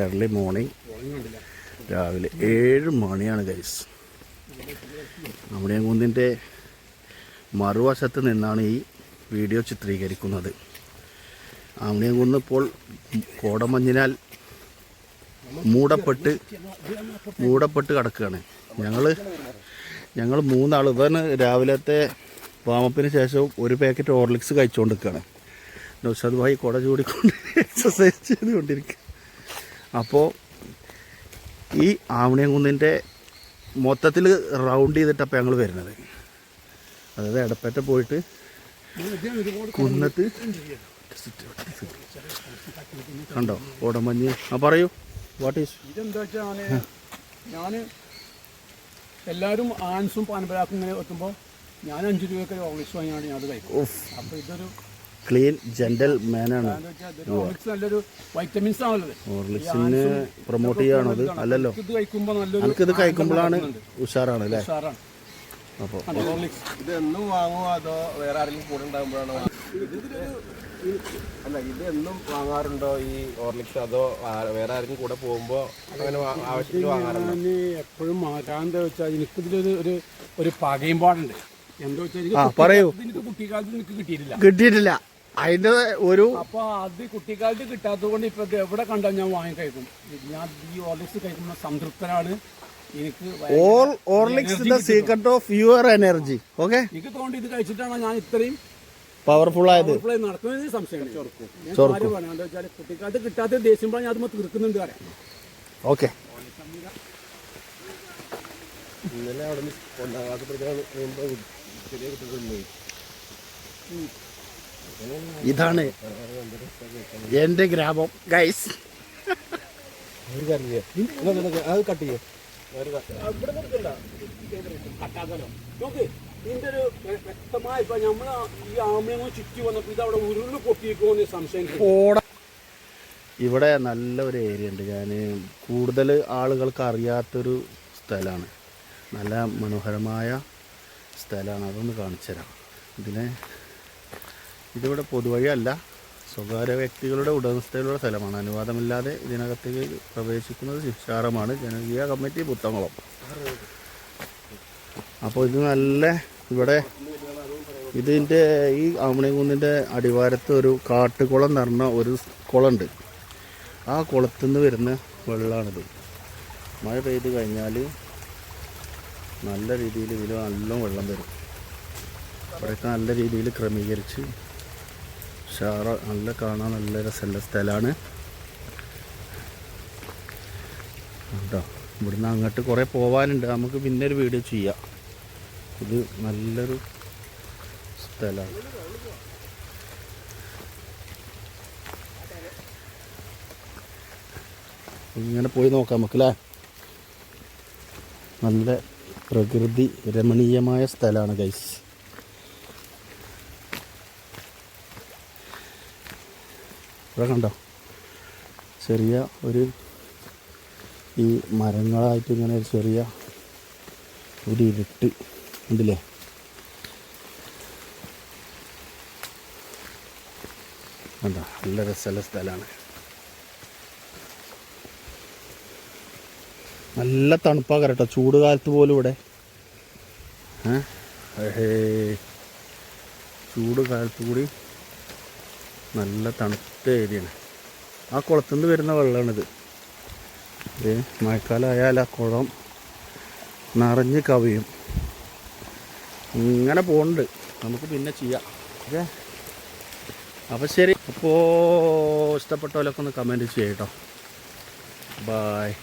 Early morning, രാവിലെ 7 മണിയാണ് guys. ആവണിയംകുന്നിൻ്റെ മറുവശത്ത് നിന്നാണ് ഈ വീഡിയോ ചിത്രീകരിക്കുന്നത്. ആവണിയംകുന്ന് ഇപ്പോൾ കോടമഞ്ഞിനാൽ മൂടപ്പെട്ട് കിടക്കുകയാണ്. ഞങ്ങൾ 3 ആൾ ഇവന് രാവിലത്തെ വാമപ്പിന് ശേഷം ഒരു പാക്കറ്റ് ഹോർലിക്സ് കഴിച്ചുകൊണ്ടിരിക്കുകയാണ്. നൗഷാദ് ഭായി കുട ചൂടിക്കൊണ്ട് എക്സസൈസ് ചെയ്തുകൊണ്ടിരിക്കുക. അപ്പോൾ ഈ ആവണിയംകുന്നിൻ്റെ മൊത്തത്തിൽ റൗണ്ട് ചെയ്തിട്ടപ്പോൾ ഞങ്ങൾ വരുന്നത്. അതായത് എടപ്പറ്റ പോയിട്ട് കുന്നത്ത് കണ്ടോ കോടമഞ്ഞ്. പറയൂ, വാട്ട് ഈസ് ഇതെന്താ വെച്ചാൽ ഞാൻ എല്ലാവരും ആൻസും പാൻപരാക്കും ഇങ്ങനെ എത്തുമ്പോൾ ഞാൻ 5 രൂപയ്ക്ക് ഹോർലിക്സ് വാങ്ങിയാണ് ഞാൻ അത് കഴിക്കും. അപ്പോൾ ഇതൊരു ക്ലീൻ ജെന്റൽ മാനാണ്. ഹോർലിക്സ് നല്ലൊരു വൈറ്റമിൻസ് ആണല്ലോ. ഹോർലിക്സിന് പ്രൊമോട്ട് ചെയ്യാണോ അത്? അല്ലല്ലോ, ഇത് കഴിക്കുമ്പോൾ നല്ലൊരു എനിക്കിത് കഴിക്കുമ്പോഴാണ് ഉഷാറാണ് അല്ലേ? ഉഷാറാണ്. അപ്പോൾ ഇതെന്നും വാങ്ങുമോ അതോ വേറെ ആരെങ്കിലും കൂടെ ഉണ്ടാകുമ്പോഴാണോ? അല്ല, ഇതെന്നും വാങ്ങാറുണ്ടോ ഈ ഹോർലിക്സ്, അതോ വേറെ ആരെങ്കിലും കൂടെ പോകുമ്പോൾ അങ്ങനെ ആവശ്യത്തിന് വാങ്ങാറുണ്ടോ? ഞാൻ എപ്പോഴും മാറ്റാഎന്താ വെച്ചാൽ എനിക്കിതിലൊരു ഒരു പകയും പാടുണ്ട്. എന്താ വെച്ചാൽ പറയൂ, എനിക്ക് കുട്ടിക്കാലത്ത് എനിക്ക് കിട്ടിയിട്ടില്ല അതിൻ്റെ ഒരു. അപ്പോൾ അത് കുട്ടിക്കാലത്ത് കിട്ടാത്തത് കൊണ്ട് ഇപ്പം എവിടെ കണ്ടാൽ ഞാൻ വാങ്ങി കഴിക്കും. ഞാൻ ഈ ഹോർലിക്സ് കഴിക്കുമ്പോൾ സംതൃപ്തനാണ്. എനിക്ക് എനർജി. ഓക്കെ, എനിക്ക് തോന്നി ഇത് കഴിച്ചിട്ടാണ് ഞാൻ ഇത്രയും പവർഫുൾ ആയത്. നടക്കുന്നതിന് സംശയമാണ്. എന്താ വെച്ചാൽ കുട്ടിക്കാലത്ത് കിട്ടാത്ത ദേഷ്യം ഞാൻ അത് തീർക്കുന്നുണ്ട് പറയാം. ഓക്കെ, ഇന്നലെ അവിടെ നിന്ന് 1ാം ക്ലാസ് പഠിക്കാൻ ചെറിയ കുട്ടികളുണ്ട്. ഇതാണ് എൻ്റെ ഗ്രാമം ഗൈസ്. ഒരു കാര്യം അത് കട്ട് ചെയ്യേ ഇതിന്റെ ഒരു വ്യക്തമായ ഇപ്പൊ നമ്മള് ഈ ആമയങ്ങോ ചുറ്റി വന്നപ്പോ ഇത് അവിടെ ഉരുള് പൊട്ടിയിരിക്കുമെന്ന് സംശയം. ഇവിടെ നല്ലൊരു ഏരിയ ഉണ്ട്. ഞാൻ കൂടുതൽ ആളുകൾക്ക് അറിയാത്തൊരു സ്ഥലമാണ്. നല്ല മനോഹരമായ സ്ഥലമാണ്. അതൊന്ന് കാണിച്ചു തരാം. ഇതിവിടെ പൊതുവഴിയല്ല, സ്വകാര്യ വ്യക്തികളുടെ ഉടമസ്ഥയിലുള്ള സ്ഥലമാണ്. അനുവാദമില്ലാതെ ഇതിനകത്തേക്ക് പ്രവേശിക്കുന്നത് ശിക്ഷാർഹമാണ്. ജനകീയ കമ്മിറ്റി പുത്തംകുളം. അപ്പോൾ ഇത് നല്ല ഇവിടെ ഇതിൻ്റെ ഈ ആവണിയംകുന്നിൻ്റെ അടിവാരത്ത് ഒരു കാട്ടുകുളം എന്ന് പറഞ്ഞ ഒരു കുളമുണ്ട്. ആ കുളത്തിൽ നിന്ന് വരുന്ന വെള്ളമാണിത്. മഴ പെയ്ത് കഴിഞ്ഞാൽ നല്ല രീതിയിൽ ഇതിൽ നല്ല വെള്ളം വരും. ഇവിടെയൊക്കെ നല്ല രീതിയിൽ ക്രമീകരിച്ച് നല്ല കാണാൻ നല്ല രസമുള്ള സ്ഥലമാണ് കേട്ടോ. ഇവിടുന്ന് അങ്ങോട്ട് കുറേ പോകാനുണ്ട്. നമുക്ക് പിന്നെ ഒരു വീഡിയോ ചെയ്യാം. ഇത് നല്ലൊരു സ്ഥലമാണ്. ഇങ്ങനെ പോയി നോക്കാം നമുക്കല്ലേ. നല്ല പ്രകൃതി രമണീയമായ സ്ഥലമാണ് ഗൈസ്. ഇവിടെ കണ്ടോ, ചെറിയ ഒരു ഈ മരങ്ങളായിട്ട് ഇങ്ങനെ ഒരു ചെറിയ ഒരു ഇരുട്ട് ഉണ്ടല്ലേ. കണ്ടോ, നല്ല രസമുള്ള സ്ഥലമാണ്. നല്ല തണുപ്പാണ് കേട്ടോ. ചൂട് കാലത്ത് പോലും ഇവിടെ ചൂട് കാലത്ത് കൂടി നല്ല തണുത്ത ഏരിയയാണ്. ആ കുളത്തിൽ നിന്ന് വരുന്ന വെള്ളമാണിത്. മഴക്കാലമായാൽ ആ കുളം നിറഞ്ഞ് കവിയും. ഇങ്ങനെ പോകുന്നുണ്ട്. നമുക്ക് പിന്നെ ചെയ്യാം. ഓക്കെ, അപ്പോൾ ശരി. അപ്പോൾ ഇഷ്ടപ്പെട്ടവരൊക്കെ ഒന്ന് കമൻറ്റ് ചെയ്യാം കേട്ടോ. ബായ്.